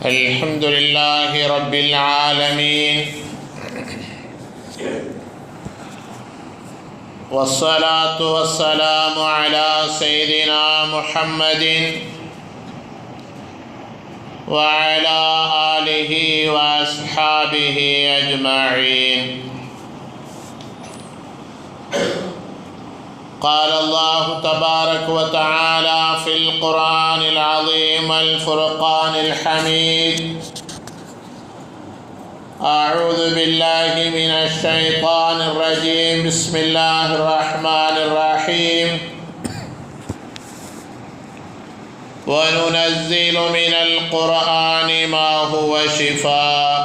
الحمد لله رب العالمين والصلاة والسلام على سيدنا محمد وعلى آله وأصحابه أجمعين. قال الله تبارك وتعالى في القرآن العظيم الفرقان الحميد: أعوذ بالله من الشيطان الرجيم. بسم الله الرحمن الرحيم. وننزل من القرآن ما هو شفاء.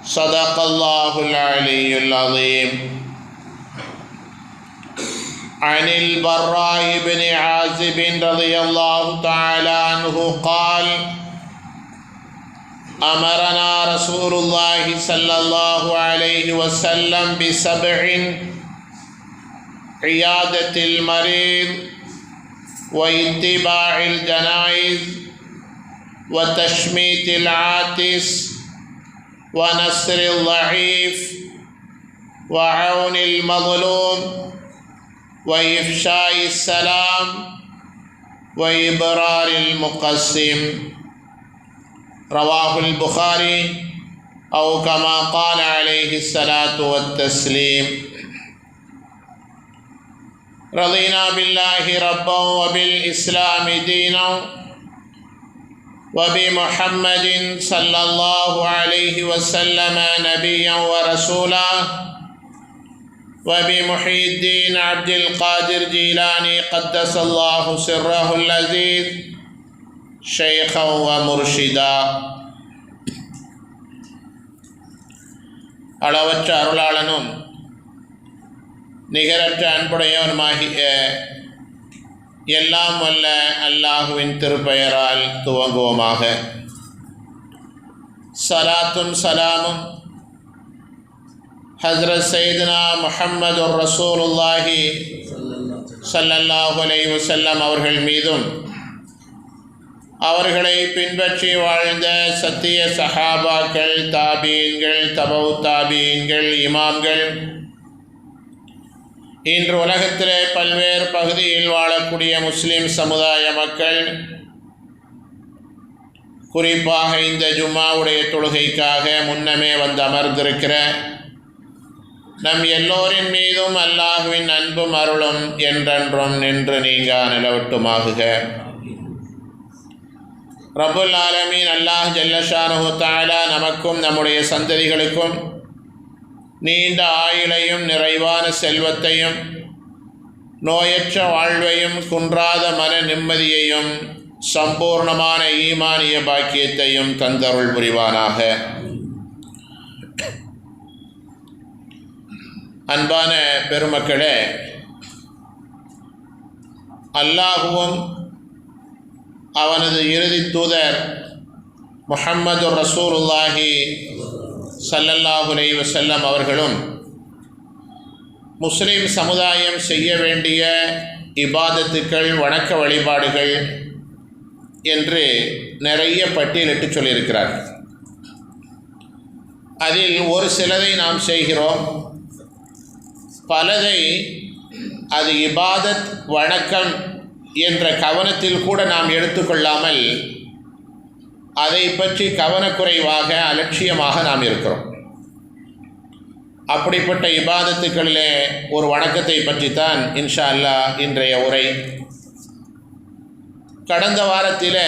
صدق الله العلي العظيم. عن البراء بن عازب رضي الله تعالى عنه قال: أمرنا رسول الله صلى الله عليه وسلم ب7: عيادة المريض، واتباع الجنائز، وتشميت العاطس، ونصر الضعيف، وعون المظلوم، وإفشاء السلام، وإبرار المقسم. رواه البخاري أو كما قال عليه الصلاة والتسليم. رضينا بالله ربا وبالإسلام دينا وبمحمد صلى الله عليه وسلم نبيا ورسولا وبمحي الدين عبد القادر جيلاني قدس الله سره اللذيذ شيخا ومرشدا. அளவற்ற அருளாளனும் நிகரற்ற அன்புடையவனுமாகிய எல்லாம் வல்ல அல்லாஹுவின் திருப்பெயரால் துவங்குவோமாக. சலாத்தும் சலாமும் ஹஸ்ரத் சையதுனா முஹம்மதுர் ரசூலுல்லாஹி ஸல்லல்லாஹு அலைஹி வஸல்லம் அவர்கள் மீதும், அவர்களை பின்பற்றி வாழ்ந்த சத்திய சஹாபாக்கள், தாபீன்கள், தபவு தாபீன்கள், இமாம்கள், இன்று உலகத்திலே பல்வேறு பகுதியில் வாழக்கூடிய முஸ்லிம் சமுதாய மக்கள், குறிப்பாக இந்த ஜும்மாவுடைய தொழுகைக்காக முன்னமே வந்து அமர்ந்திருக்கிற நம் எல்லோரின் மீதும் அல்லாஹுவின் அன்பும் அருளும் என்றென்றும் நின்று நீங்கா நிலவட்டுமாகுக. ரப்புல் ஆலமீன் அல்லாஹ் ஜல்லஷானுஹு தஆலா நமக்கும் நம்முடைய சந்ததிகளுக்கும் நீண்ட ஆயுளையும் நிறைவான செல்வத்தையும் நோயற்ற வாழ்வையும் குன்றாத மன நிம்மதியையும் சம்பூர்ணமான ஈமானிய பாக்கியத்தையும் தந்தருள் புரிவானாக. அன்பான பெருமக்களே, அல்லாஹுவும் அவனது இறுதி தூதர் முஹம்மதுர் ரசூலுல்லாஹி ஸல்லல்லாஹு அலைஹி வஸல்லம் அவர்களும் முஸ்லிம் சமுதாயம் செய்ய வேண்டிய இபாதத்துக்கள், வணக்க வழிபாடுகள் என்று நிறைய பட்டியலிட்டு சொல்லியிருக்கிறார்கள். அதில் ஒரு சிலதை நாம் செய்கிறோம், பலதை அது இபாதத், வணக்கம் என்ற கவனத்தில் கூட நாம் எடுத்துக்கொள்ளாமல் அதை பற்றி கவனக்குறைவாக அலட்சியமாக நாம் இருக்கிறோம். அப்படிப்பட்ட இபாதத்துக்களிலே ஒரு வணக்கத்தை பற்றித்தான் இன்ஷா அல்லாஹ் இன்றைய உரை. கடந்த வாரத்தில்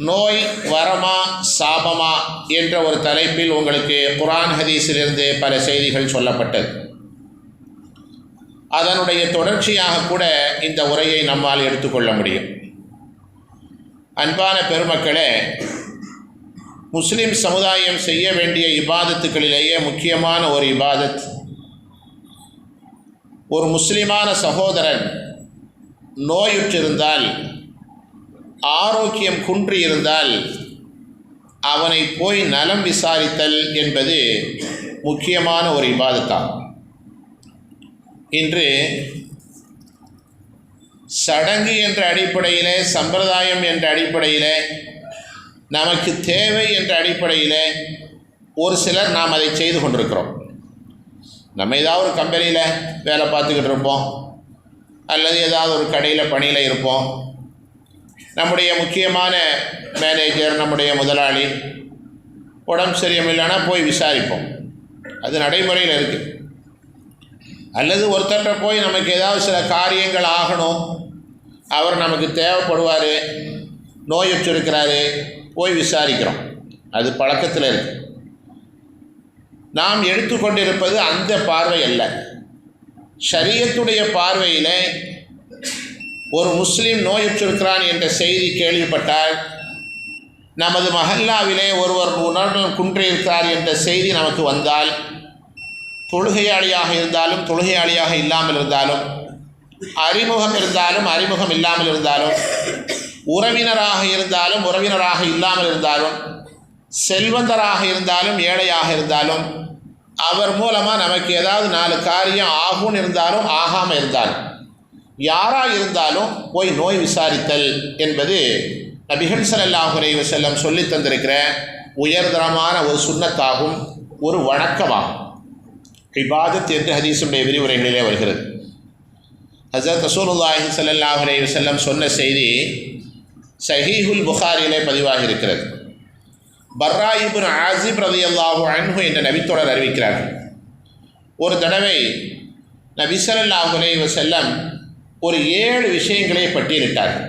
நோய் வரமா சாபமா என்ற ஒரு தலைப்பில் உங்களுக்கு குர்ஆன் ஹதீஸிலிருந்து பல செய்திகள் சொல்லப்பட்டது. அதனுடைய தொடர்ச்சியாக கூட இந்த உரையை நம்மால் எடுத்துக்கொள்ள முடியும். அன்பான பெருமக்களே, முஸ்லிம் சமுதாயம் செய்ய வேண்டிய இபாதத்துக்களிலேயே முக்கியமான ஒரு இபாதத், ஒரு முஸ்லிமான சகோதரன் நோயுற்றிருந்தால், ஆரோக்கியம் குன்றி இருந்தால் அவனை போய் நலம் விசாரித்தல் என்பது முக்கியமான ஒரு இபாதத்தாகும். இன்று சடங்கு என்ற அடிப்படையிலே, சம்பிரதாயம் என்ற அடிப்படையிலே, நமக்கு தேவை என்ற அடிப்படையிலே ஒரு சிலர் நாம் அதை செய்து கொண்டிருக்கிறோம். நம்ம ஏதாவது ஒரு கம்பெனியில் வேலை பார்த்துக்கிட்டு இருப்போம், அல்லது ஏதாவது ஒரு கடையில் பணியில் இருப்போம். நம்முடைய முக்கியமான மேனேஜர், நம்முடைய முதலாளி உடம்பு சரியில்லைன்னா போய் விசாரிப்போம். அது நடைமுறையில் இருக்குது. அல்லது ஒருத்தர்கிட்ட போய் நமக்கு ஏதாவது சில காரியங்கள் ஆகணும், அவர் நமக்கு தேவைப்படுவார், நோயுற்றிருக்கிறாரு, போய் விசாரிக்கிறோம். அது பழக்கத்தில் இருக்குது. நாம் எடுத்துக்கொண்டிருப்பது அந்த பார்வை அல்ல. ஷரியத்துடைய பார்வையில் ஒரு முஸ்லீம் நோயுற்றிருக்கிறான் என்ற செய்தி கேள்விப்பட்டால், நமது மஹல்லாவிலே ஒருவர் உணர்வு குன்றியிருக்கிறார் என்ற செய்தி நமக்கு வந்தால், தொழுகையாளியாக இருந்தாலும் தொழுகையாளியாக இல்லாமல் இருந்தாலும், அறிமுகம் இருந்தாலும் அறிமுகம் இல்லாமல் இருந்தாலும், உறவினராக இருந்தாலும் உறவினராக இல்லாமல் இருந்தாலும், செல்வந்தராக இருந்தாலும் ஏழையாக இருந்தாலும், அவர் மூலமாக நமக்கு ஏதாவது 4 காரியம் ஆகும்னு இருந்தாலும் ஆகாமல் இருந்தாலும், யாராக இருந்தாலும் போய் நோய் விசாரித்தல் என்பது நபிகள் ஸல்லல்லாஹு அலைஹி வஸல்லம் சொல்லி தந்திருக்கிற உயர்தரமான ஒரு சுன்னத்தாகும், ஒரு வணக்கமாகும். இபாதத் என்று ஹதீஸுடைய விரிவுரைகளிலே வருகிறது. ஹஸரத் ரசூலுல்லாஹி ஸல்லல்லாஹு அலைஹி வஸல்லம் சொன்ன செய்தி ஸஹீஹுல் புகாரியிலே பதிவாகி இருக்கிறது. பர்ரா இப்னு ஆஸிப் ரலியல்லாஹு அன்ஹு என்ற நபித்தோழர் அறிவிக்கிறார்கள், ஒரு தடவை நபி ஸல்லல்லாஹு அலைஹி வஸல்லம் ஒரு 7 விஷயங்களை பட்டியலிட்டார்கள்.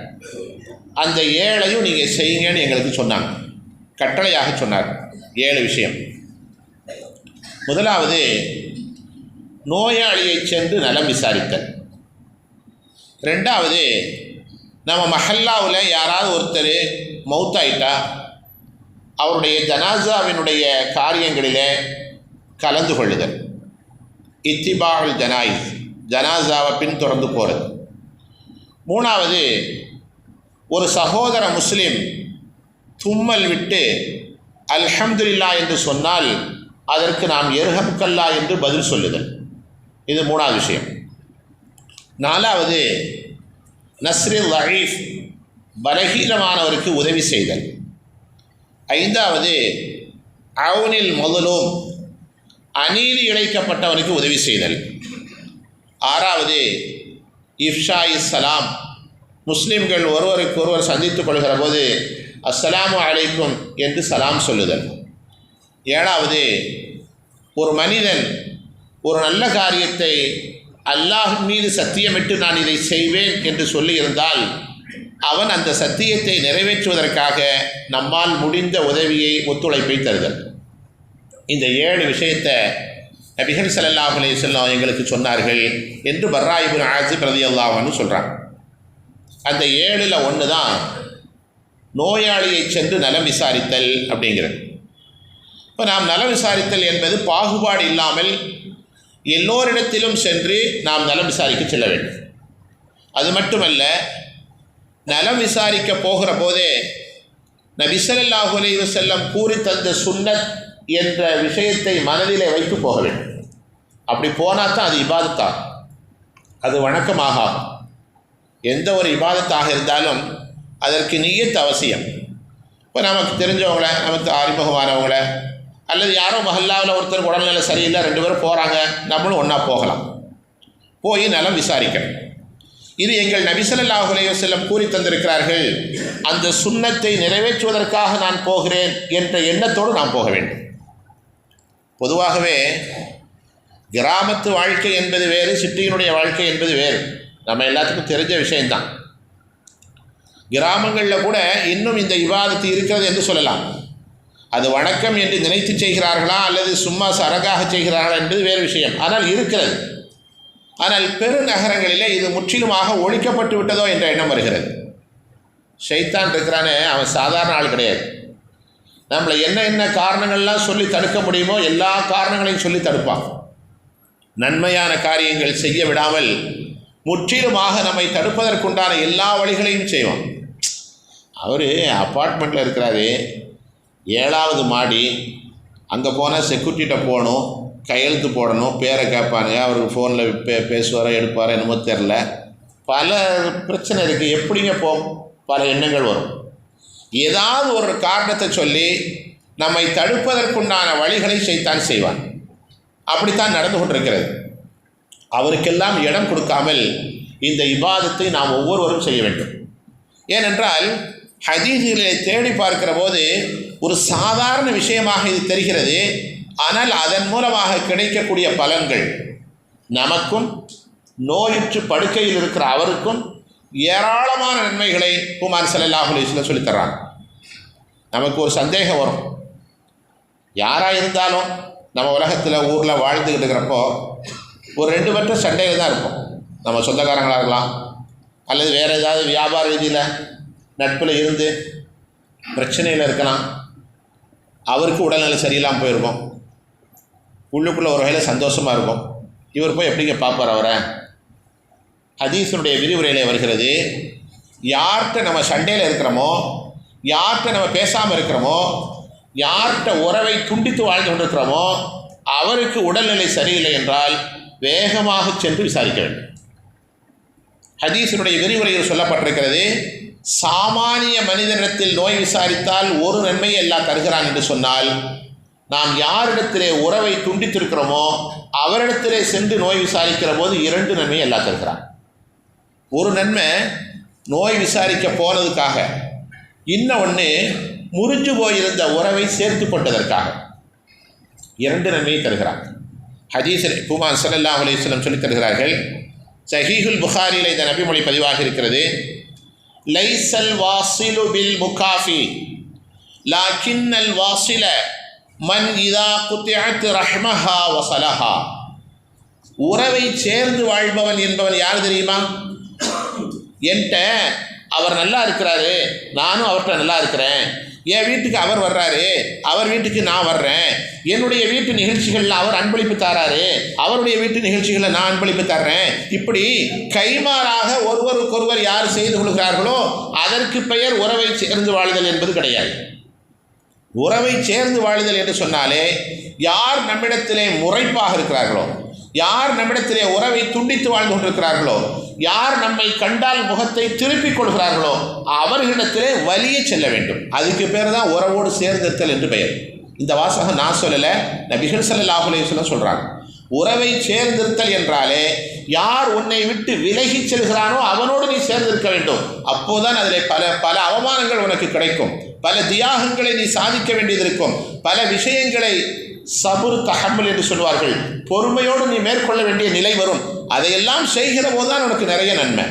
அந்த 7ஐயும் நீங்கள் செய்யுங்கன்னு எங்களுக்கு சொன்னாங்க, கட்டளையாக சொன்னார். 7 விஷயம். முதலாவது, நோயாளியை சென்று நலம் விசாரித்தல். 2வது, நம்ம மஹல்லாவில் யாராவது ஒருத்தர் மௌத்தாயிட்டா அவருடைய ஜனாசாவினுடைய காரியங்களிலே கலந்து கொள்ளுதல். இத்திபாஉல் ஜனாயிஸ், ஜனாசாவை பின்தொடர்ந்து போகிறது. 3வது, ஒரு சகோதர முஸ்லீம் தும்மல் விட்டு அல்ஹம்துலில்லாஹ் என்று சொன்னால் அதற்கு நாம் யர்ஹம்கல்லா என்று பதில் சொல்லுதல். இது 3வது விஷயம். 4வது, நஸ்ரில் லஈஃப், பலகீனமானவருக்கு உதவி செய்தல். 5வது, அவுனில் மதுலூம், அநீதி இழைக்கப்பட்டவனுக்கு உதவி செய்தல். 6வது, இஃப்ஷாஇ சலாம், முஸ்லிம்கள் ஒருவருக்கு ஒருவர் சந்தித்துக் கொள்கிற போது அஸ்ஸலாமு அலைக்கும் என்று சலாம் சொல்லுதல். 7வது, ஒரு மனிதன் ஒரு நல்ல காரியத்தை அல்லாஹ் மீது சத்தியமிட்டு நான் இதை செய்வேன் என்று சொல்லியிருந்தால் அவன் அந்த சத்தியத்தை நிறைவேற்றுவதற்காக நம்மால் முடிந்த உதவியை, ஒத்துழைப்பை தருதல். இந்த 7 விஷயத்தை நபிகள் ஸல்லல்லாஹு அலைஹி வஸல்லம் எங்களுக்கு சொன்னார்கள் என்று பர்ரா இப்னு ஆஸிப் ரலியல்லாஹு அன்ஹு சொல்கிறாங்க. அந்த 7ல் 1 தான் நோயாளியை சென்று நலம் விசாரித்தல் அப்படிங்கிறது. இப்போ நாம் நலம் விசாரித்தல் என்பது பாகுபாடு இல்லாமல் எல்லோரிடத்திலும் சென்று நாம் நலம் விசாரிக்க செல்ல வேண்டும். அது மட்டுமல்ல, நலம் விசாரிக்க போகிற போதே நபி ஸல்லல்லாஹு அலைஹி வஸல்லம் கூறி தந்த சுன்னத் என்ற விஷயத்தை மனதிலே வைத்து போக வேண்டும். அப்படி போனால் தான் அது இபாதத்தாக, அது வணக்கமாக ஆகும். எந்த ஒரு இபாதத்தாக இருந்தாலும் அதற்கு நிய்யத் அவசியம். இப்போ நமக்கு தெரிஞ்சவங்கள, நமக்கு அறிமுகமானவங்கள, அல்லது யாரோ மஹல்லாவில் ஒருத்தர் உடல்நிலை சரியில்லை, 2 பேரும் போகிறாங்க, நம்மளும் ஒன்றா போகலாம். போய் நலம் விசாரிக்கணும். இது எங்கள் நபி ஸல்லல்லாஹு அலைஹி வஸல்லம் கூறி தந்திருக்கிறார்கள். அந்த சுன்னத்தை நிறைவேற்றுவதற்காக நான் போகிறேன் என்ற எண்ணத்தோடு நாம் போக வேண்டும். பொதுவாகவே கிராமத்து வாழ்க்கை என்பது வேறு, சிட்டியினுடைய வாழ்க்கை என்பது வேறு. நம்ம எல்லாத்துக்கும் தெரிஞ்ச விஷயம்தான். கிராமங்களில் கூட இன்னும் இந்த இபாதத்து இருக்கிறது என்று சொல்லலாம். அது வணக்கம் என்று நினைத்து செய்கிறார்களா அல்லது சும்மா சரகாக செய்கிறார்களா என்பது வேறு விஷயம். ஆனால் இருக்கிறது. ஆனால் பெருநகரங்களிலே இது முற்றிலுமாக ஒழிக்கப்பட்டு விட்டதோ என்ற எண்ணம் வருகிறது. ஷைத்தான் இருக்கிறானே, அவன் சாதாரண ஆள் கிடையாது. நம்மளை என்ன காரணங்கள்லாம் சொல்லி தடுக்க முடியுமோ எல்லா காரணங்களையும் சொல்லி தடுப்பான். நன்மையான காரியங்கள் செய்ய விடாமல் முற்றிலுமாக நம்மை தடுப்பதற்குண்டான எல்லா வழிகளையும் செய்வான். அவர் அப்பார்ட்மெண்ட்டில் இருக்கிறாரு, 7வது மாடி, அங்கே போனால் செக்யூரிட்டிகிட்ட போகணும், கையெழுத்து போடணும், பேரை கேட்பானுங்க, அவருக்கு ஃபோனில் பேசுவாரோ எடுப்பாரோ என்னமோ தெரில. பல பிரச்சனை இருக்குது, எப்படிங்க பல எண்ணங்கள் வரும். ஏதாவது ஒரு காரணத்தை சொல்லி நம்மை தடுப்பதற்குண்டான வழிகளை ஷைத்தான் செய்வான். அப்படித்தான் நடந்து கொண்டிருக்கிறது. அவருக்கெல்லாம் இடம் கொடுக்காமல் இந்த இபாதத்தை நாம் ஒவ்வொருவரும் செய்ய வேண்டும். ஏனென்றால் ஹதீஸ்களை தேடி பார்க்கிற போது ஒரு சாதாரண விஷயமாக இது தெரிகிறது. ஆனால் அதன் மூலமாக கிடைக்கக்கூடிய பலன்கள் நமக்கும் நோயுற்று படுக்கையில் இருக்கிற அவருக்கும் ஏராளமான நன்மைகளை பெருமானார் ஸல்லல்லாஹு அலைஹி வஸல்லம் சொல்லித்தர்றாங்க. நமக்கு ஒரு சந்தேகம் வரும், யாராக இருந்தாலும் நம்ம உலகத்தில் ஊரில் வாழ்ந்துக்கிட்டு இருக்கிறப்போ ஒரு 2 பேர்ட்ட சண்டையில் தான் இருப்போம். நம்ம சொந்தக்காரங்களாக இருக்கலாம், அல்லது வேறு ஏதாவது வியாபார ரீதியில் நட்பில் இருந்து பிரச்சனையில் இருக்கலாம். அவருக்கு உடல்நிலை சரியில்லாமல் போயிருக்கும், உள்ளுக்குள்ளே ஒரு வகையில் சந்தோஷமாக இருக்கும். இவர் போய் எப்படிங்க பார்ப்பார் அவரை? ஹதீஸினுடைய விரிவுரையில் வருகிறது, யார்கிட்ட நம்ம சண்டையில் இருக்கிறோமோ, யார்கிட்ட நம்ம பேசாமல் இருக்கிறோமோ, யார்கிட்ட உறவை துண்டித்து வாழ்ந்து கொண்டிருக்கிறோமோ அவருக்கு உடல்நிலை சரியில்லை என்றால் வேகமாக சென்று விசாரிக்க வேண்டும். ஹதீஸினுடைய விரிவுரையில் சொல்லப்பட்டிருக்கிறது, சாமானிய மனிதனிடத்தில் நோய் விசாரித்தால் ஒரு நன்மையை எல்லாம் தருகிறான் என்று சொன்னால், நாம் யாரிடத்திலே உறவை துண்டித்திருக்கிறோமோ அவரிடத்திலே சென்று நோய் விசாரிக்கிற போது 2 நன்மையை எல்லாம் தருகிறான். ஒரு நன்மை நோய் விசாரிக்க போனதுக்காக, இன்னொன்று முறிஞ்சு போயிருந்த உறவை சேர்த்து கொண்டதற்காக 2 நன்மையை தருகிறான். ஹதீஸில் பெருமானார் ஸல்லல்லாஹு அலைஹி வஸல்லம் சொல்லித் தருகிறார்கள். ஸஹீஹுல் புகாரியில் இந்த நபிமொழி பதிவாக இருக்கிறது, லைஸல் வாசிலு பில் முகாஃபி லாக்கின்னல் வாசில மன் இதா குத்திஅத் ரஹ்மஹா வஸலஹா. உறவை சேர்ந்து வாழ்பவன் என்பவன் யார் தெரியுமா? என்கிட்ட அவர் நல்லா இருக்கிறாரு, நானும் அவர்கிட்ட நல்லா இருக்கிறேன், என் வீட்டுக்கு அவர் வர்றாரு, அவர் வீட்டுக்கு நான் வர்றேன், என்னுடைய வீட்டு நிகழ்ச்சிகளில் அவர் அன்பளிப்பு தராரு, அவருடைய வீட்டு நிகழ்ச்சிகளில் நான் அன்பளிப்பு தர்றேன். இப்படி கைமாறாக ஒருவருக்கொருவர் யார் செய்து கொள்கிறார்களோ அதற்கு பெயர் உறவை சேர்ந்து வாழுதல் என்பது கிடையாது. உறவை சேர்ந்து வாழுதல் என்று சொன்னாலே யார் நம்மிடத்திலே முறைப்பாக இருக்கிறார்களோ, யார் நம்மிடத்திலே உறவை துண்டித்து வாழ்ந்து கொண்டிருக்கிறார்களோ, யார் நம்மை கண்டால் முகத்தை திருப்பிக் கொள்கிறார்களோ அவர்களிடத்திலே வலிய செல்ல வேண்டும். அதுக்கு பேர் தான் உறவோடு சேர்ந்திருத்தல் என்று பெயர். இந்த வாசகம் நான் சொல்லலை, நபிகள் ஸல்லல்லாஹு அலைஹி வஸல்லம் சொல்கிறாங்க. உறவை சேர்ந்திருத்தல் என்றாலே யார் உன்னை விட்டு விலகி செல்கிறானோ அவனோடு நீ சேர்ந்திருக்க வேண்டும். அப்போதான் அதில் பல அவமானங்கள் உனக்கு கிடைக்கும், பல தியாகங்களை நீ சாதிக்க வேண்டியது இருக்கும், பல விஷயங்களை சபுர் தஹம்முல் என்று சொல்வார்கள், பொறுமையோடு நீ மேற்கொள்ள வேண்டிய நிலை வரும். அதையெல்லாம் செய்கிற போது தான் உனக்கு நிறைய நன்மை.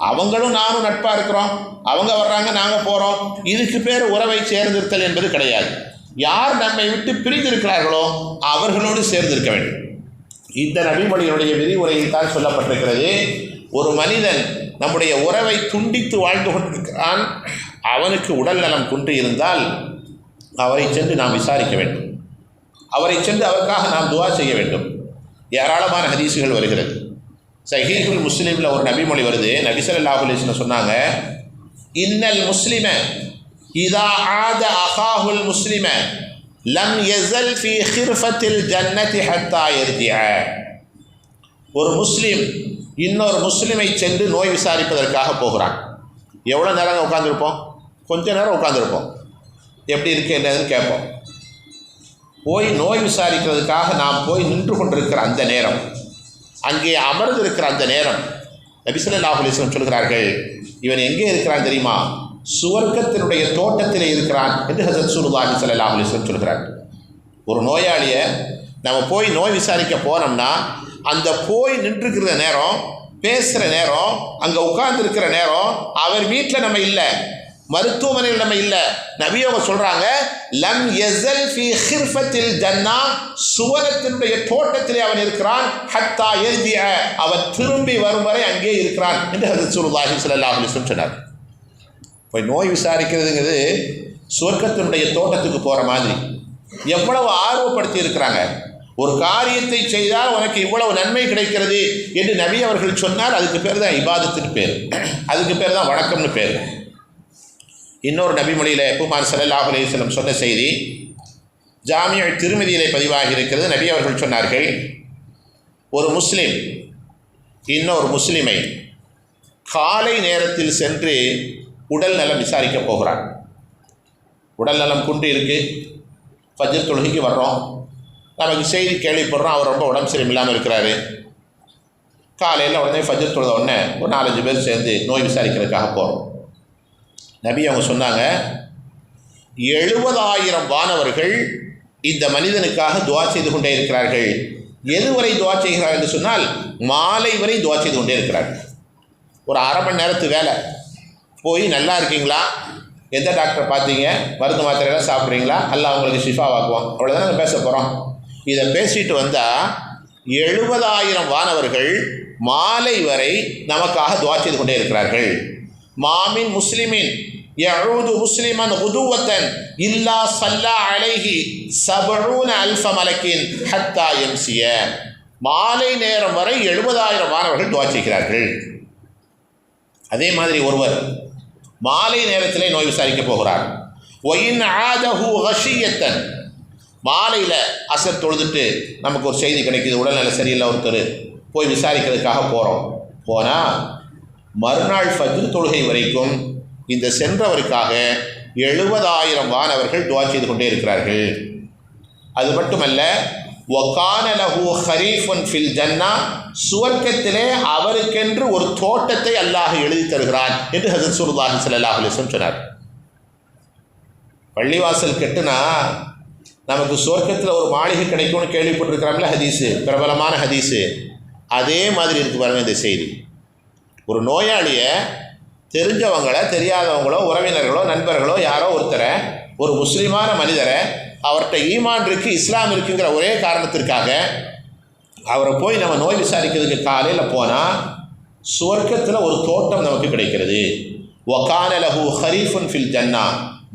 அவங்களும் நானும் நட்பாக இருக்கிறோம், அவங்க வர்றாங்க நாங்கள் போகிறோம், இதுக்கு பேர் உறவை சேர்ந்திருத்தல் என்பது கிடையாது. யார் நம்மை விட்டு பிரிந்திருக்கிறார்களோ அவர்களோடு சேர்ந்திருக்க வேண்டும். இந்த நபிமொழியினுடைய விரிவுரையில் தான் சொல்லப்பட்டிருக்கிறது, ஒரு மனிதன் நம்முடைய உறவை துண்டித்து வாழ்ந்து கொண்டிருக்கிறான், அவனுக்கு உடல் நலம் குன்றி இருந்தால் அவரை சென்று நாம் விசாரிக்க வேண்டும், அவரை சென்று அவருக்காக நாம் துவா செய்ய வேண்டும். ஏராளமான ஹதீஸுகள் வருகிறது. ஸஹீஹுல் முஸ்லிமில் ஒரு நபிமொழி வருது. நபி ஸல்லல்லாஹு அலைஹி வஸல்லம் சொன்னாங்க, இன்னல் முஸ்லிம இதா ஆத அஹாஹுல் முஸ்லிம லம் யஸல் ஃபீ ஹிர்ஃபத்தில் ஜன்னதி ஹத்தா யர்ஜிஅ. ஒரு முஸ்லீம் இன்னொரு முஸ்லிமை சென்று நோய் விசாரிப்பதற்காக போகிறான். எவ்வளோ நேரம் உட்காந்துருப்போம்? கொஞ்ச நேரம் உட்காந்துருப்போம், எப்படி இருக்கு என்னதுன்னு கேட்போம். போய் நோய் விசாரிக்கிறதுக்காக நாம் போய் நின்று கொண்டிருக்கிற அந்த நேரம், அங்கே அமர்ந்து இருக்கிற அந்த நேரம், நபி ஸல்லல்லாஹு அலைஹி வஸல்லம் சொல்கிறார்கள், இவன் எங்கே இருக்கிறான் தெரியுமா? சுவர்க்கத்தினுடைய தோட்டத்திலே இருக்கிறான் என்று ஹஸரத் ரசூலுல்லாஹி ஸல்லல்லாஹு அலைஹி வஸல்லம் சொல்கிறார்கள். ஒரு நோயாளியை நம்ம போய் நோய் விசாரிக்க போனோம்னா அந்த போய் நின்றுக்கிற நேரம், பேசுகிற நேரம், அங்கே உட்கார்ந்துருக்கிற நேரம், அவர் வீட்டில் நம்ம இல்லை, மருத்துவமனையில் நம்ம இல்லை. நபி அவங்க சொல்கிறாங்க, லம் யஸல் ஃபீ ஹிர்ஃபத்தில் ஜன்னா, சுவனத்தினுடைய தோட்டத்திலே அவன் இருக்கிறான், ஹத்தா யர்ஜிஅ, அவன் திரும்பி வரும் வரை அங்கே இருக்கிறான் என்று ஹஸரத் ரசூலுல்லாஹி ஸல்லல்லாஹு அலைஹி வஸல்லம் சொன்னார். போய் நோய் விசாரிக்கிறதுங்கிறது சுவர்க்கத்தினுடைய தோட்டத்துக்கு போகிற மாதிரி. எவ்வளவு ஆர்வப்படுத்தி இருக்கிறாங்க. ஒரு காரியத்தை செய்தால் உனக்கு இவ்வளவு நன்மை கிடைக்கிறது என்று நபி அவர்கள் சொன்னால் அதுக்கு பேர் தான் இபாதத்தின் பேர், அதுக்கு பேர் தான் வணக்கம்னு பேர். இன்னொரு நபிமொழியில் பெருமானார் ஸல்லல்லாஹு அலைஹி வஸல்லம் சொன்ன செய்தி ஜாமிஉ திர்மிதியிலே பதிவாகி இருக்கிறது. நபி அவர்கள் சொன்னார்கள், ஒரு முஸ்லீம் இன்னொரு முஸ்லிமை காலை நேரத்தில் சென்று உடல் நலம் விசாரிக்க போகிறார். உடல் நலம் குன்றி இருக்குது, ஃபஜ்ர் தொழுகைக்கு வர்றோம், நமக்கு செய்தி கேள்விப்படுறோம் அவர் ரொம்ப உடம்பு சரியில்லாமல் இருக்கிறாரு. காலையில் உடனே ஃபஜ்ர் தொழுத உடனே ஒரு 4-5 பேர் சேர்ந்து நோய் விசாரிக்கிறதுக்காக போகிறோம். நபி அவங்க சொன்னாங்க, 70,000 வானவர்கள் இந்த மனிதனுக்காக துவா செய்து கொண்டே இருக்கிறார்கள். எதுவரை துவா செய்கிறார்கள் என்று சொன்னால் மாலை வரை துவா செய்து கொண்டே இருக்கிறார்கள். ஒரு அரை மணி நேரத்து வேலை. போய் நல்லா இருக்கீங்களா, எந்த டாக்டரை பார்த்தீங்க, மருந்து மாத்திரையெல்லாம் சாப்பிட்றீங்களா, அல்ல அவங்களுக்கு ஷிஃபா வாக்குவோம், அவ்வளோதான் நம்ம பேச போகிறோம். இதை பேசிட்டு வந்தால் 70,000 வானவர்கள் மாலை வரை நமக்காக துவா செய்து கொண்டே இருக்கிறார்கள். மாமின் முஸ்லிமின் யஊது முஸ்லிமன் குதுவத்தன் இல்லா ஸல்லா அலைஹி 70,000 மலக்கின் ஹத்தா யம்சிய. மாலை நேரம் வரை 70,000 வானவர்கள் துவா செய்கிறார்கள். அதே மாதிரி ஒருவர் மாலை நேரத்திலே நோய் விசாரிக்க போகிறார். ஒயின் ஆதஹு ஹஷியத்தன், மாலையில் அசர் தொழுதுட்டு நமக்கு ஒரு செய்தி கிடைக்கிது, உடல்நல சரியில்லை, ஒருத்தர் போய் விசாரிக்கிறதுக்காக போகிறோம். போனால் மறுநாள் ஃபஜ்ர் தொழுகை வரைக்கும் இந்த சென்றவருக்காக 70,000 வானவர்கள் துவா செய்து கொண்டே இருக்கிறார்கள். அது மட்டுமல்ல, வகான லஹு ஹரீஃபுன் ஃபில் ஜன்னா, சுவர்க்கத்திலே அவருக்கென்று ஒரு தோட்டத்தை அல்லாஹ் எழுதி தருகிறான் என்று ஹஜ்ரத் ரசூலுல்லாஹி ஸல்லல்லாஹு அலைஹி வஸல்லம் சொன்னார். பள்ளிவாசல் கெட்டுனா நமக்கு சுவர்க்கத்தில் ஒரு மாளிகை கிடைக்கும்னு கேள்விப்பட்டிருக்கிறாங்களே, ஹதீஸு, பிரபலமான ஹதீஸு. அதே மாதிரி இருக்கு பாருங்க இந்த செய்தி. ஒரு நோயாளியை தெரிஞ்சவங்களோ தெரியாதவங்களோ உறவினர்களோ நண்பர்களோ யாரோ ஒருத்தரை, ஒரு முஸ்லீமான மனிதரை, அவர்கிட்ட ஈமான் இருக்குது, இஸ்லாம் இருக்குங்கிற ஒரே காரணத்திற்காக அவரை போய் நம்ம நோய் விசாரிக்கிறதுக்கு காலையில் போனால் சுவர்க்கத்தில் ஒரு தோட்டம் நமக்கு கிடைக்கிறது. வகான லஹு ஹரீஃபுன் ஃபில் ஜன்னா,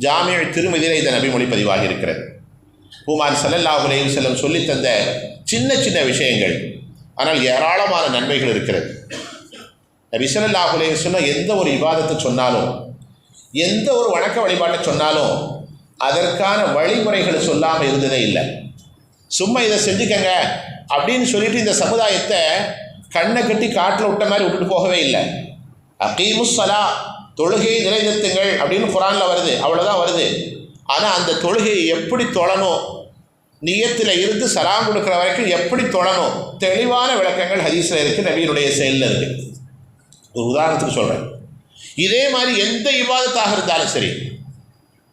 ஜாமிஉ திருமிதியிலே இந்த நபிமொழி பதிவாகி இருக்கிறது. பூமான் ஸல்லல்லாஹு அலைஹி வஸல்லம் சொல்லி தந்த சின்ன சின்ன விஷயங்கள், ஆனால் ஏராளமான நன்மைகள் இருக்கிறது. நபி ஸல்லல்லாஹு அலைஹி வஸல்லம் எந்த ஒரு இபாதத்தை சொன்னாலும், எந்த ஒரு வணக்க வழிபாட்டை சொன்னாலும் அதற்கான வழிமுறைகளை சொல்லாமல் இருந்ததே இல்லை. சும்மா இதை செஞ்சுக்கங்க அப்படின்னு சொல்லிட்டு இந்த சமுதாயத்தை கண்ணை கட்டி காட்டில் விட்ட மாதிரி விட்டுட்டு போகவே இல்லை. அகீமுஸ் ஸலா, தொழுகையை நிலைநிறுத்துங்கள் அப்படின்னு குர்ஆனில் வருது, அவ்வளோதான் வருது. ஆனால் அந்த தொழுகையை எப்படி தொழணும், நியத்தில் இருந்து சலாம் கொடுக்குற வரைக்கும் எப்படி தொழணும், தெளிவான விளக்கங்கள் ஹதீஸில் இருக்குது, நபியினுடைய செயலில் இருக்குது. ஒரு உதாரணத்துக்கு சொல்கிறேன். இதே மாதிரி எந்த இபாதத்தாக இருந்தாலும் சரி,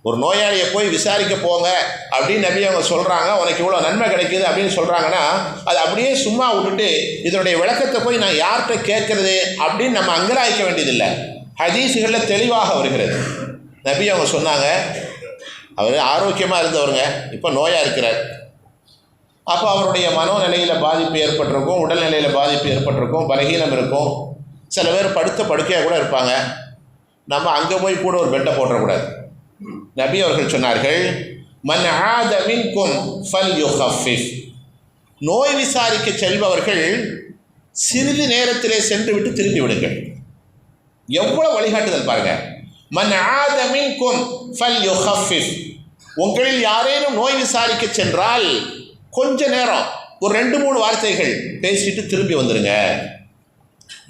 ஒரு நோயாளியை போய் விசாரிக்க போங்க அப்படின்னு நபி அவங்க சொல்கிறாங்க, உனக்கு இவ்வளோ நன்மை கிடைக்கிது அப்படின்னு சொல்கிறாங்கன்னா, அது அப்படியே சும்மா விட்டுட்டு இதனுடைய விளக்கத்தை போய் நான் யார்கிட்ட கேட்குறது அப்படின்னு நம்ம அங்கலாய்க்க வேண்டியதில்லை. ஹதீஸுகளில் தெளிவாக வருகிறது. நபி அவங்க சொன்னாங்க, அவர் ஆரோக்கியமாக இருந்தவருங்க, இப்போ நோயாக இருக்கிறார். அப்போ அவருடைய மனோநிலையில் பாதிப்பு ஏற்பட்டிருக்கும், உடல்நிலையில் பாதிப்பு ஏற்பட்டிருக்கும், பலகீனம் இருக்கும். சில பேர் படுத்த படுக்கையாக கூட இருப்பாங்க. நம்ம அங்கே போய் கூட ஒரு பெட்டை போட்டுறக்கூடாது. நபி அவர்கள் சொன்னார்கள், மன் ஆத மின்கும் ஃபல்யுகஃபிஃப், நோய் விசாரிக்க செல்பவர்கள் சிறிது நேரத்திலே சென்று விட்டு திரும்பி விடுங்கள். எவ்வளோ வழிகாட்டுதல் பாருங்க. மன் ஆத மின்கும் ஃபல்யுகஃபிஃப், உங்களில் யாரேனும் நோய் விசாரிக்க சென்றால் கொஞ்ச நேரம் ஒரு 2-3 வார்த்தைகள் பேசிட்டு திரும்பி வந்துடுங்க.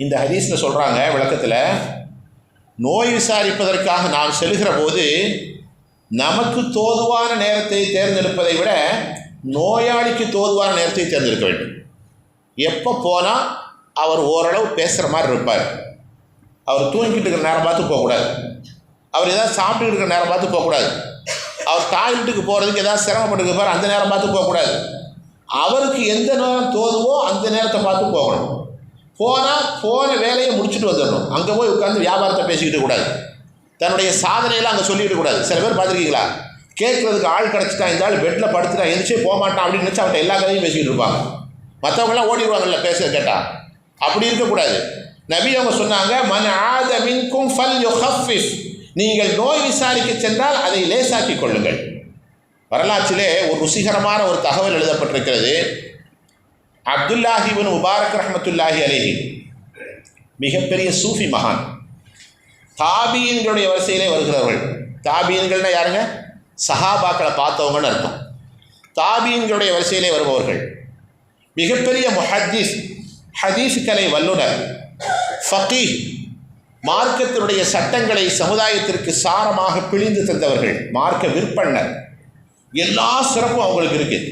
இந்த ஹதீஸில் சொல்கிறாங்க விளக்கத்தில், நோய் விசாரிப்பதற்காக நாம் செல்கிற போது நமக்கு தோதுவான நேரத்தை தேர்ந்தெடுப்பதை விட நோயாளிக்கு தோதுவான நேரத்தை தேர்ந்தெடுக்க வேண்டும். எப்போ போனால் அவர் ஓரளவு பேசுகிற மாதிரி இருப்பார். அவர் தூங்கிட்டு இருக்கிற நேரம் பார்த்து போகக்கூடாது. அவர் ஏதாவது சாப்பிட்டுக்கிட்டு இருக்கிற நேரம் பார்த்து போகக்கூடாது. அவர் டாய்லெட்டுக்கு போகிறதுக்கு ஏதாவது சிரமப்பட்டு இருப்பார், அந்த நேரம் பார்த்து போகக்கூடாது. அவருக்கு எந்த நேரம் தோதுவோ அந்த நேரத்தை பார்த்து போகணும். போனால் போன வேலையை முடிச்சுட்டு வந்துடணும். அங்கே போய் உட்காந்து வியாபாரத்தை பேசிக்கிட்டு கூடாது, தன்னுடைய சாதனையெல்லாம் அங்கே சொல்லிக்கிட்டு கூடாது. சில பேர் பார்த்துருக்கீங்களா, கேட்குறதுக்கு ஆள் கிடச்சிட்டா, இந்த ஆள் பெட்டில் படுத்துட்டா எந்திரிச்சே போக மாட்டான் அப்படின்னு நினச்சி அவன்கிட்ட எல்லா கதையும் பேசிக்கிட்டு இருப்பாங்க. மற்றவங்களாம் ஓடிடுவாங்கல்ல பேச கேட்டால். அப்படி இருக்கக்கூடாது. நபி அவங்க சொன்னாங்க, மன் ஆத மின்கும் ஃபல்யுகஃபிஃப், நீங்கள் நோய் விசாரிக்க சென்றால் அதை லேசாக்கி கொள்ளுங்கள். வரலாற்றிலே ஒரு ருசிகரமான ஒரு தகவல் எழுதப்பட்டிருக்கிறது. அப்துல்லாஹி இப்னு முபாரக் ரஹ்மத்துல்லாஹி அலைஹி, மிகப்பெரிய சூஃபி மகான், தாபீன்களுடைய வரிசையிலே வருகிறவர்கள். தாபீன்கள்னா யாருங்க? சஹாபாக்களை பார்த்தவங்கன்னு அர்த்தம். தாபீன்களுடைய வரிசையிலே வருபவர்கள். மிகப்பெரிய முஹத்தீஸ், ஹதீஸ் கலை வல்லுனர், ஃபகீஹ், மார்க்கத்தினுடைய சட்டங்களை சமுதாயத்திற்கு சாரமாக பிழிந்து தந்தவர்கள், மார்க்க விற்பனர். எல்லா சிறப்பும் அவங்களுக்கு இருக்குது.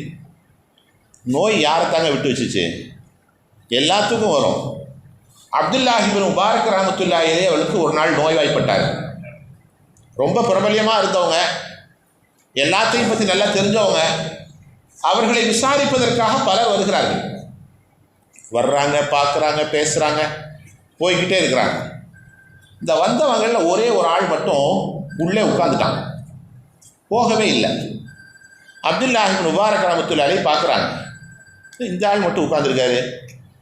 நோய் யாரை தாங்க விட்டு வச்சுச்சு? எல்லாத்துக்கும் வரும். அப்துல்லாஹ் இப்னு முபாரக் ரஹ்மத்துல்லாஹி அலைஹி அவர்களுக்கு ஒரு நாள் நோய்வாய்ப்பட்டார். ரொம்ப பிரபல்யமாக இருந்தவங்க, எல்லாத்தையும் பற்றி நல்லா தெரிஞ்சவங்க. அவர்களை விசாரிப்பதற்காக பலர் வருகிறார்கள். வர்றாங்க, பார்க்குறாங்க, பேசுகிறாங்க, போய்கிட்டே இருக்கிறாங்க. இந்த வந்தவங்களில் ஒரே ஒரு ஆள் மட்டும் உள்ளே உட்காந்துட்டாங்க, போகவே இல்லை. அப்துல்லாஹ் இப்னு முபாரக் ரஹ்மத்துல்லாஹி அலைஹி பார்க்குறாங்க, இந்த ஆள் மட்டும் உட்காந்துருக்காரு.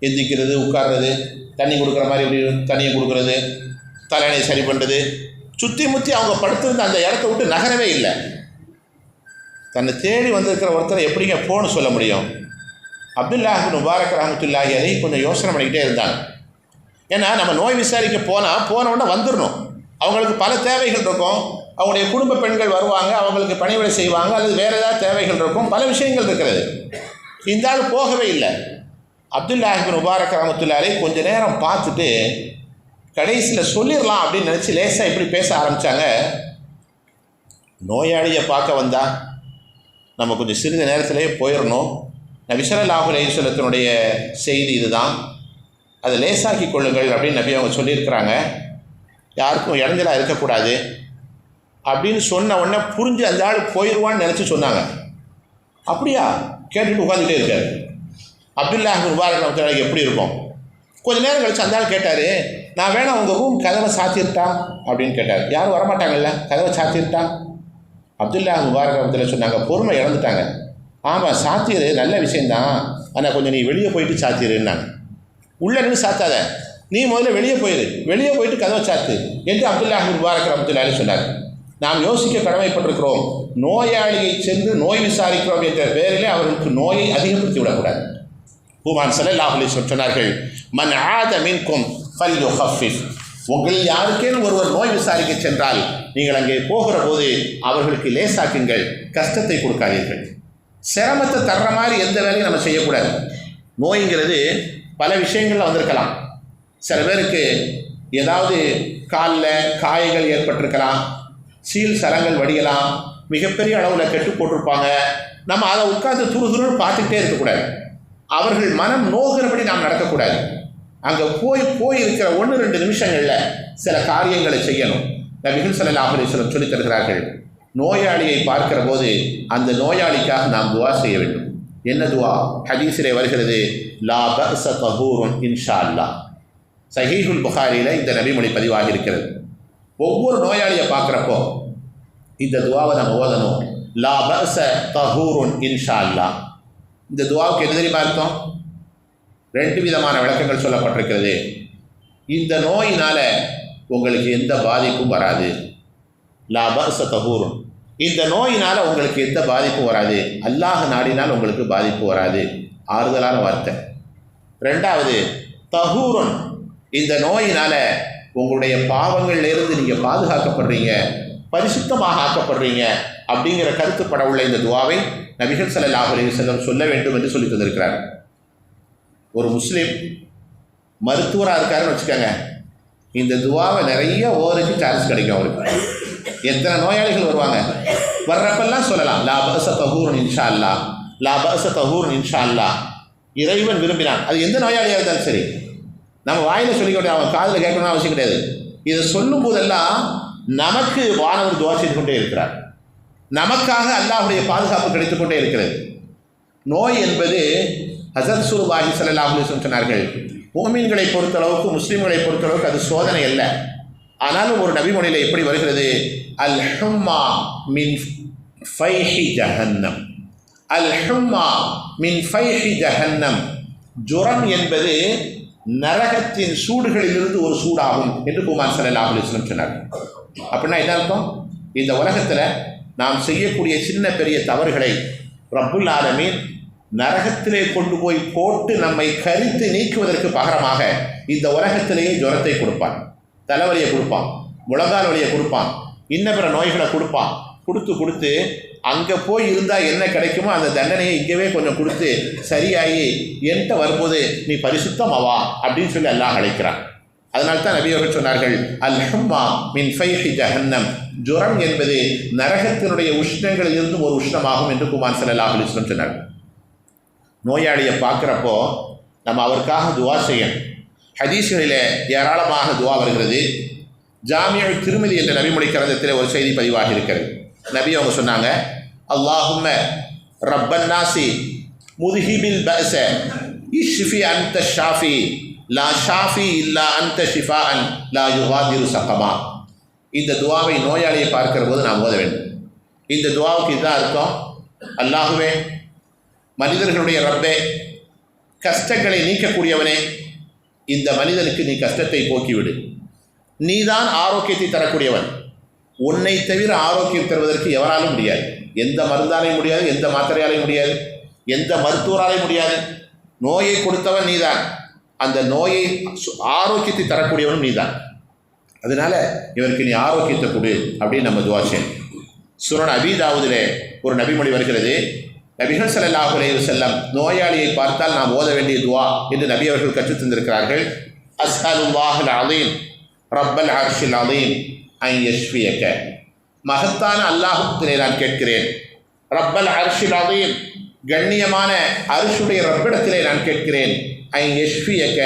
எந்திக்கிறது, உட்கார்றது, தண்ணி கொடுக்குற மாதிரி இப்படி தண்ணியை கொடுக்குறது, தலையணை சரி பண்ணுறது, சுற்றி முற்றி அவங்க படுத்திருந்த அந்த இடத்த விட்டு நகரவே இல்லை. தன்னை தேடி வந்திருக்கிற ஒருத்தரை எப்படிங்க போன்னு சொல்ல முடியும்? அப்துல்லாஹ் இப்னு முபாரக் ரஹ்மத்துல்லாஹி அலைஹி கொஞ்சம் யோசனை பண்ணிக்கிட்டே இருந்தாங்க. ஏன்னா நம்ம நோய் விசாரிக்க போனவுடனே வந்துடணும். அவங்களுக்கு பல தேவைகள் இருக்கும். அவங்களுடைய குடும்ப பெண்கள் வருவாங்க, அவங்களுக்கு பணிவிடை செய்வாங்க, அல்லது வேறு ஏதாவது தேவைகள் இருக்கும், பல விஷயங்கள் இருக்கிறது. இந்த ஆள் போகவே இல்லை. அப்துல்லாஹ் இப்னு முபாரக் ரஹ்மத்துல்லாஹி அலைஹி கொஞ்ச நேரம் பார்த்துட்டு கடைசியில் சொல்லிடலாம் அப்படின்னு நினச்சி லேசாக இப்படி பேச ஆரம்பித்தாங்க. நோயாளியை பார்க்க வந்தால் நம்ம கொஞ்சம் சிறிது நேரத்திலே போயிடணும். நபி ஸல்லல்லாஹு அலைஹி வஸல்லத்தினுடைய செய்தி இதுதான், அதை லேசாக்கி கொள்ளுங்கள் அப்படின்னு நபி அவங்க சொல்லியிருக்கிறாங்க. யாருக்கும் இடைஞ்சலாக இருக்கக்கூடாது அப்படின்னு சொன்ன உடனே புரிஞ்சு அந்த ஆள் போயிடுவான்னு நினச்சி சொன்னாங்க. அப்படியா கேட்டுட்டு உட்காந்துட்டே இருக்காரு. அப்துல்லாஹ் இப்னு முபாரக் ரஹ்மத்துல்லாஹி அலைஹி எப்படி இருக்கும்? கொஞ்சம் நேரம் கழிச்சு அந்த ஆள் கேட்டார், நான் வேணா உங்கள் ரூம் கதவை சாத்திருட்டா அப்படின்னு கேட்டார். யாரும் வரமாட்டாங்கல்ல, கதவை சாத்திருட்டா? அப்துல்லாஹ் இப்னு முபாரக் ரஹ்மத்துல்லாஹி சொன்னாங்க, பொறுமை இழந்துட்டாங்க. ஆமாம் சாத்திரு, நல்ல விஷயந்தான், ஆனால் கொஞ்சம் நீ வெளியே போயிட்டு சாத்திருன்னாங்க. உள்ளே நின்று சாத்தாத, நீ முதல்ல வெளியே போயிட்டு கதவை சாத்து என்று அப்துல்லாஹ் இப்னு முபாரக் ரஹ்மத்துல்லாஹி அலைஹி சொன்னார். நாம் யோசிக்க கடமைப்பட்டிருக்கிறோம். நோயாளியை சென்று நோய் விசாரிக்கிறோம் என்ற பெயரிலே அவர்களுக்கு நோயை அதிகப்படுத்தி விடக்கூடாது. பூமான் ஸல்லல்லாஹு அலைஹி வஸல்லம் சொன்னார்கள், மன் ஆத மின்கும் ஃபல்யுஹஃபிஃப். உங்களில் யாருக்கேனும் ஒருவர் நோய் விசாரிக்க சென்றால் நீங்கள் அங்கே போகிற போது அவர்களுக்கு லேசாக்குங்கள், கஷ்டத்தை கொடுக்காதீர்கள். சிரமத்தை தர்ற மாதிரி எந்த வேலையும் நம்ம செய்யக்கூடாது. நோய்ங்கிறது பல விஷயங்களில் வந்திருக்கலாம். சில பேருக்கு ஏதாவது காலில் காயங்கள் ஏற்பட்டிருக்கலாம், சீல் சலங்கள் வடியலாம், மிகப்பெரிய அளவில் கெட்டு போட்டிருப்பாங்க. நம்ம அதை உட்கார்ந்து துருதுருன்னு பார்த்துக்கிட்டே இருக்கக்கூடாது. அவர்கள் மனம் நோகிறபடி நாம் நடக்கக்கூடாது. அங்கே போய் இருக்கிற 1-2 நிமிஷங்களில் சில காரியங்களை செய்யணும். நபிகள் ஸல்லல்லாஹு அலைஹி வஸல்லம் சொல்லித் தருகிறார்கள், நோயாளியை பார்க்கிற போது அந்த நோயாளிக்காக நாம் துவா செய்ய வேண்டும். என்ன துவா? ஹதீஸிலே வருகிறது, லா பஅஸ தஹூருன் இன்ஷா அல்லாஹ். சஹீஹுல் புகாரியில் இந்த நபிமொழி பதிவாகி இருக்கிறது. ஒவ்வொரு நோயாளியை பார்க்குறப்போ இந்த துவாவை நம்ம ஓதணும், லா பஅஸ தஹூருன் இன்ஷா அல்லாஹ். இந்த துவாவுக்கு என்ன தெரியுமா அர்த்தம்? 2 விதமான விளக்கங்கள் சொல்லப்பட்டிருக்கிறது. இந்த நோயினால் உங்களுக்கு எந்த பாதிப்பும் வராது. லா பஅஸ தஹூருன், இந்த நோயினால் உங்களுக்கு எந்த பாதிப்பும் வராது. அல்லாஹ் நாடினால் உங்களுக்கு பாதிப்பு வராது. ஆறுதலான வார்த்தை. 2வது தஹூருன், இந்த நோயினால் உங்களுடைய பாவங்கள்லேருந்து நீங்கள் பாதுகாக்கப்படுறீங்க, பரிசுத்தமாக ஆக்கப்படுறீங்க அப்படிங்கிற கருத்துப்பட உள்ள இந்த துவாவை நபிகள் ஸல்லல்லாஹு அலைஹி வஸல்லம் சொல்ல வேண்டும் என்று சொல்லி தந்திருக்கிறார். ஒரு முஸ்லீம் மருத்துவராக இருக்காருன்னு வச்சுக்கோங்க, இந்த துவாவை நிறைய ஓவருக்கு சான்ஸ் கிடைக்கும். அவருக்கு எத்தனை நோயாளிகள் வருவாங்க, வர்றப்பெல்லாம் சொல்லலாம், லா பஅஸ தஹூருன் இன்ஷா அல்லாஹ், லா பஅஸ தஹூருன் இன்ஷா அல்லாஹ். இறைவன் விரும்பினான், அது எந்த நோயாளியாக இருந்தாலும் சரி, நம்ம வாயில் சொல்லிக்க வேண்டிய அவன் காதில் கேட்கணும்னு அவசியம் கிடையாது. இதை சொல்லும் போதெல்லாம் நமக்கு வானவர் துவா செய்து கொண்டே இருக்கிறார், நமக்காக அல்லாஹ்வுடைய பாதுகாப்பு கிடைத்து கொண்டே இருக்கிறது. நோய் என்பது ஹஸரத் ரசூலுல்லாஹி ஸல்லல்லாஹு அலைஹி வஸல்லம் சொன்னார்கள், முஃமின்களை பொறுத்தளவுக்கு, முஸ்லீம்களை பொறுத்தளவுக்கு அது சோதனை அல்ல. ஆனாலும் ஒரு நபிமொழியில் எப்படி வருகிறது, அல் ஹும்மா மின் ஃபைஹி ஜஹன்னம், அல் ஹும்மா மின் ஃபைஹி ஜஹன்னம். ஜுரம் என்பது நரகத்தின் சூடுகளிலிருந்து ஒரு சூடாகும் என்று பெருமானார் ஸல்லல்லாஹு அலைஹி வஸல்லம் சொன்னார். அப்படின்னா என்ன அர்த்தம்? இந்த உலகத்தில் நாம் செய்யக்கூடிய சின்ன பெரிய தவறுகளை ரப்புல் ஆலமீன் நரகத்திலே கொண்டு போய் போட்டு நம்மை கரித்து நீக்குவதற்கு பகரமாக இந்த உலகத்திலேயே ஜுரத்தை கொடுப்பான், தலைவலியை கொடுப்பான், முழங்கால் வலியை கொடுப்பான், இன்ன பிற நோய்களை கொடுப்பான். கொடுத்து அங்கே போய் இருந்தால் என்ன கிடைக்குமோ அந்த தண்டனையை இங்கேவே கொஞ்சம் கொடுத்து சரியாகி என்கிட்ட வரும்போது நீ பரிசுத்தமாவா அப்படின்னு சொல்லி அல்லாஹ் அழைக்கிறான். அதனால்தான் நபி அவர்கள் சொன்னார்கள், அல் ஹும்மா மின் ஃபைஹி ஜஹன்னம், ஜுரம் என்பது நரகத்தினுடைய உஷ்ணங்களில் இருந்து ஒரு உஷ்ணமாகும் என்று குமான் ஸல்லல்லாஹு அலைஹி வஸல்லம் சொன்னார். நோயாளியை பார்க்குறப்போ நம்ம அவருக்காக துவா செய்யணும். ஹதீஸ்களில் ஏராளமாக துவா வருகிறது. ஜாமியா திருமதி என்ற நபிமொழி கிரந்தத்தில் ஒரு செய்தி பதிவாக இருக்கிறது. நபி அவங்க சொன்னாங்க, அல்லாஹும்ம ரப்பன் நாசி முதுஹிபில் பஅஸ இஷ்ஃபி அன்த ஷாஃபி லா ஷாஃபி இல்லா அன்த ஷிஃபாஅன் லா யுகாதிரு சகமா. இந்த துவாவை நோயாளியை பார்க்கிற போது நாம் ஓத வேண்டும். இந்த துவாவுக்கு இதுதான் அர்த்தம், அல்லாஹுவே மனிதர்களுடைய ரப்பே, கஷ்டங்களை நீக்கக்கூடியவனே, இந்த மனிதனுக்கு நீ கஷ்டத்தை போக்கிவிடு. நீதான் ஆரோக்கியத்தை தரக்கூடியவன். உன்னை தவிர ஆரோக்கியம் தருவதற்கு எவராலும் முடியாது. எந்த மருந்தாலையும் முடியாது, எந்த மாத்திரையாலையும் முடியாது, எந்த மருத்துவராலையும் முடியாது. நோயை கொடுத்தவன் நீதான், அந்த நோயை ஆரோக்கியத்தை தரக்கூடியவனும் நீதான். அதனால் இவருக்கு நீ ஆரோக்கியத்தை கொடு அப்படின்னு நம்ம துவா செய்யணும். சுனன் அபீ தாவூதிலே ஒரு நபிமொழி வருகிறது. நபிகள் ஸல்லல்லாஹு அலைஹி வஸல்லம் நோயாளியை பார்த்தால் நாம் ஓத வேண்டிய துவா என்று நபி அவர்கள் கற்றுத் தந்திருக்கிறார்கள். அஸ்அலுல்லாஹல் அலீம் ரப்பல் அர்ஷில் அலீம் அன் யஷ்ஃபியக. மகத்தான அல்லாஹ்விடத்திலே நான் கேட்கிறேன். ரப்பல் அர்ஷில் அலீம், கண்ணியமான அர்ஷுடைய ரப்பிடத்திலே நான் கேட்கிறேன். அன் யஷ்ஃபியக,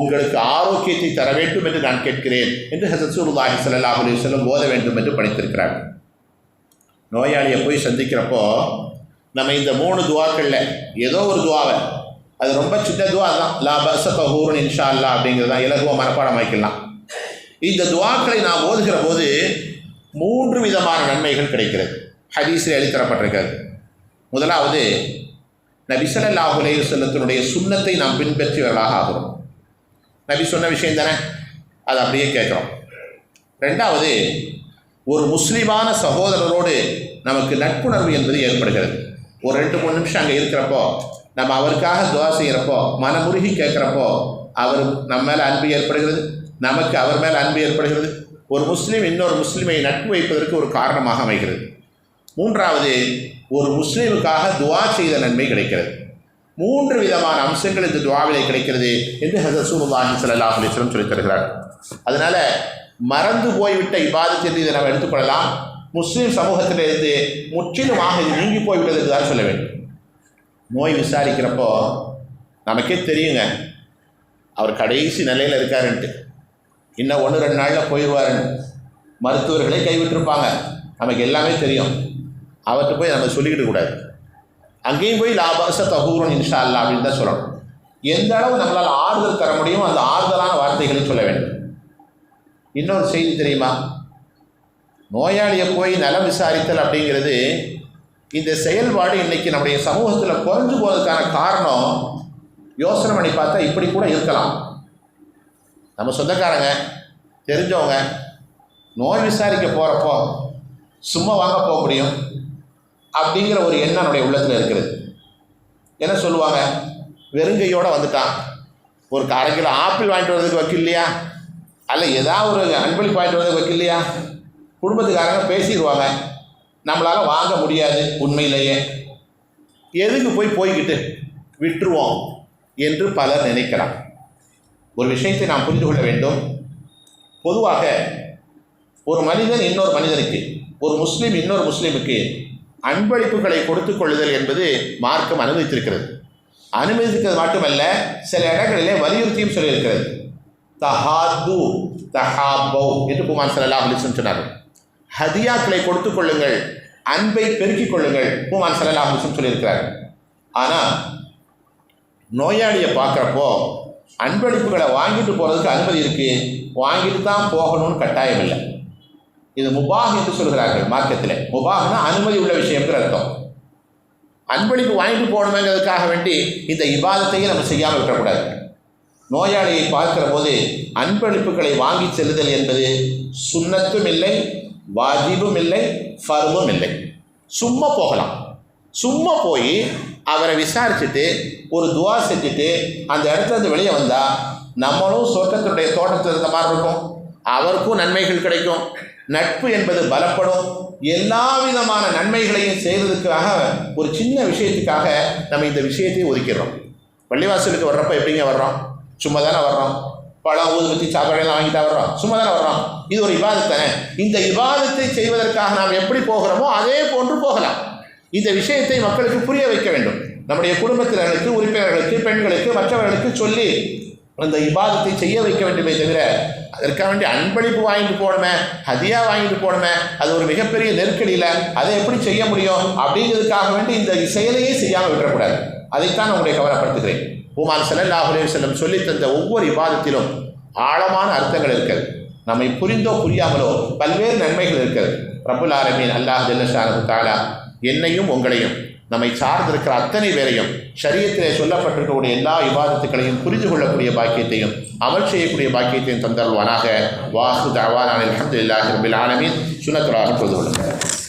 உங்களுக்கு ஆரோக்கியத்தை தர வேண்டும் என்று நான் கேட்கிறேன் என்று ஹஸரத் ரசூலுல்லாஹி ஸல்லல்லாஹு அலைஹி வஸல்லம் ஓத வேண்டும் என்று படித்திருக்கிறார்கள். நோயாளியை போய் சந்திக்கிறப்போ நம்ம இந்த 3 துவாக்களில் ஏதோ ஒரு துவாவை, அது ரொம்ப சின்ன துவா தான், லா பஅஸ தஹூருன் இன்ஷா அல்லாஹ் அப்படிங்கிறதான் இலகுவாக மனப்பாடம் வைக்கலாம். இந்த துவாக்களை நாம் ஓதுகிற போது 3 விதமான நன்மைகள் கிடைக்கிறது. ஹதீஸில் எழுதித்தரப்பட்டிருக்கிறது. முதலாவது, நபி ஸல்லல்லாஹு அலைஹி வஸல்லத்தினுடைய சுன்னத்தை நாம் பின்பற்றியவர்களாக ஆகிறோம். நபி சொன்ன விஷயம் தானே, அதை அப்படியே கேட்குறோம். ரெண்டாவது, ஒரு முஸ்லீமான சகோதரரோடு நமக்கு நட்புணர்வு என்பது ஏற்படுகிறது. ஒரு 2-3 நிமிஷம் அங்கே இருக்கிறப்போ, நம்ம அவருக்காக துவா செய்கிறப்போ, மனமுருகி கேட்குறப்போ, அவர் நம்ம மேலே அன்பு ஏற்படுகிறது, நமக்கு அவர் மேலே அன்பு ஏற்படுகிறது. ஒரு முஸ்லீம் இன்னொரு முஸ்லீமை நட்பு வைப்பதற்கு ஒரு காரணமாக அமைகிறது. மூன்றாவது, ஒரு முஸ்லீமுக்காக துவா செய்த நன்மை கிடைக்கிறது. 3 விதமான அம்சங்கள் இந்த துவாவிலே கிடைக்கிறது என்று ஹஸரத் ரசூலுல்லாஹி ஸல்லல்லாஹு அலைஹி வஸல்லம் சொல்லித் தருகிறார். அதனால் மறந்து போய்விட்ட இபாதத் என்று இதை நாம் எடுத்துக்கொள்ளலாம். முஸ்லீம் சமூகத்திலிருந்து முற்றிலுமாக இது நீங்கி போய்விட்டது என்று தான் சொல்ல வேண்டும். நோய் விசாரிக்கிறப்போ நமக்கே தெரியுங்க, அவர் கடைசி நிலையில் இருக்காருன்ட்டு, இன்னும் 1-2 நாளில் போயிடுவாருன்னு. மருத்துவர்களே கைவிட்டிருப்பாங்க, நமக்கு எல்லாமே தெரியும். அவர்கிட்ட போய் நம்ம சொல்லிக்கிட்டு கூடாது. அங்கேயும் போய் லா பஅஸ தஹூருன் இன்ஷா அல்லாஹ் அப்படின்னு தான் சொல்லணும். எந்த அளவு நம்மளால் ஆறுதல் தர முடியுமோ அந்த ஆறுதலான வார்த்தைகளை சொல்ல வேண்டும். இன்னொரு செய்தி தெரியுமா, நோயாளியை போய் நலம் விசாரித்தல் அப்படிங்கிறது, இந்த செயல்பாடு இன்றைக்கி நம்முடைய சமூகத்தில் குறைஞ்சு போவதற்கான காரணம் யோசனை பண்ணி பார்த்தா இப்படி கூட இருக்கலாம். நம்ம சொந்தக்காரங்க தெரிஞ்சவங்க நோய் விசாரிக்க போகிறப்போ சும்மா வாங்க போக முடியும் அப்படிங்கிற ஒரு எண்ணம் நம்முடைய உள்ளத்தில் இருக்கிறது. என்ன சொல்லுவாங்க, வெறுங்கையோடு வந்துட்டான், ஒரு 1/2 கிலோ ஆப்பிள் வாங்கிட்டு வரதுக்கு வைக்கலையா, அல்ல ஏதாவது ஒரு அன்பளிப்பு வாங்கிட்டு வரதுக்கு வைக்கலையா, குடும்பத்துக்காரங்க பேசிடுவாங்க, நம்மளால் வாங்க முடியாது. உண்மையிலேயே எதுக்கு போய்கிட்டு விட்டுருவோம் என்று பலர் நினைக்கலாம். ஒரு விஷயத்தை நாம் புரிந்து கொள்ள வேண்டும். பொதுவாக ஒரு மனிதன் இன்னொரு மனிதனுக்கு, ஒரு முஸ்லீம் இன்னொரு முஸ்லீமுக்கு அன்பளிப்புகளை கொடுத்து கொள்ளுதல் என்பது மார்க்கம் அனுமதித்திருக்கிறது. அனுமதிக்கிறது மட்டுமல்ல, சில இடங்களிலே வலியுறுத்தியும் சொல்லியிருக்கிறது. தஹாது தஹாபௌ என்று பெருமானார் ஸல்லல்லாஹு அலைஹி வஸல்லம் சொன்னார்கள். ஹதியாக்களை கொடுத்து கொள்ளுங்கள், அன்பை பெருக்கிக் கொள்ளுங்கள் பெருமானார் ஸல்லல்லாஹு அலைஹி வஸல்லம் சொல்லியிருக்கிறார்கள். ஆனால் நோயாளியை பார்க்குறப்போ அன்பளிப்புகளை வாங்கிட்டு போகிறதுக்கு அனுமதி இருக்குது, வாங்கிட்டு தான் போகணும்னு கட்டாயம் இல்லை. இது முபாஹ் என்று சொல்கிறார்கள் மார்க்கத்தில். முபாஹ்னா அனுமதி உள்ள விஷயம்ங்கிற அர்த்தம். அன்பளிப்பு வாங்கிட்டு போகணுங்கிறதுக்காக வேண்டி இந்த இபாதத்தையும் நம்ம செய்யாமல் விட்டுறக்கூடாது. நோயாளியை பார்க்கிற போது அன்பளிப்புகளை வாங்கி செல்லுதல் என்பது சுன்னத்தும் இல்லை, வாஜிபும் இல்லை, ஃபர்தும் இல்லை. சும்மா போகலாம். சும்மா போய் அவரை விசாரிச்சுட்டு ஒரு துவா செஞ்சுட்டு அந்த இடத்துலேருந்து வெளியே வந்தால் நம்மளும் சொர்க்கத்தினுடைய தோட்டத்தில் இருந்த மாதிரி இருக்கும், அவருக்கும் நன்மைகள் கிடைக்கும், நட்பு என்பது பலப்படும். எல்லா விதமான நன்மைகளையும் செய்கிறதுக்காக ஒரு சின்ன விஷயத்துக்காக நம்ம இந்த விஷயத்தையும் ஒதுக்கிடுறோம். பள்ளிவாசலுக்கு வர்றப்போ எப்படிங்க வர்றோம்? சும்மா தானே வர்றோம். பழம் ஊதுபத்தி சாப்பாடெல்லாம் வாங்கிட்டா வர்றோம், சும்மா தானே வர்றோம். இது ஒரு இபாதத் தானே. இந்த இபாதத்தை செய்வதற்காக நாம் எப்படி போகிறோமோ அதே போன்று போகலாம். இந்த விஷயத்தை மக்களுக்கு புரிய வைக்க வேண்டும். நம்முடைய குடும்பத்தினர்களுக்கு, உறுப்பினர்களுக்கு, பெண்களுக்கு, மற்றவர்களுக்கு சொல்லி அந்த இபாதத்தை செய்ய வைக்க வேண்டுமே தவிர அதற்காக வேண்டிய அன்பளிப்பு வாங்கிட்டு போகணுமே, ஹதியா வாங்கிட்டு போகணுமே, அது ஒரு மிகப்பெரிய நெருக்கடியில் அதை எப்படி செய்ய முடியும் அப்படிங்கிறதுக்காக வேண்டி இந்த செயலையே செய்யாமல் விட்டுறக்கூடாது. அதைத்தான் உங்களுடைய கவலைப்படுத்துகிறேன். பெருமானார் ஸல்லல்லாஹு அலைஹி வஸல்லம் சொல்லி தந்த ஒவ்வொரு இபாதத்திலும் ஆழமான அர்த்தங்கள் இருக்கிறது. நம்மை புரிந்தோ புரியாமலோ பல்வேறு நன்மைகள் இருக்கிறது. ரப்புல் ஆலமீன் அல்லாஹ் ஜல்ல ஷானஹு தஆலா என்னையும் உங்களையும் நம்மை சார்ந்திருக்கிற அத்தனை பேரையும் ஷரியத்திலே சொல்லப்பட்டிருக்கக்கூடிய எல்லா இபாதத்துக்களையும் புரிந்து கொள்ளக்கூடிய பாக்கியத்தையும் அமல் செய்யக்கூடிய பாக்கியத்தையும் தந்தருவானாக. வாஹு தஅவானா அல்ஹம்துலில்லாஹி ரப்பில் ஆலமீன். சுன்னத்துல்லாஹி தொழுது கொள்ளுங்கள்.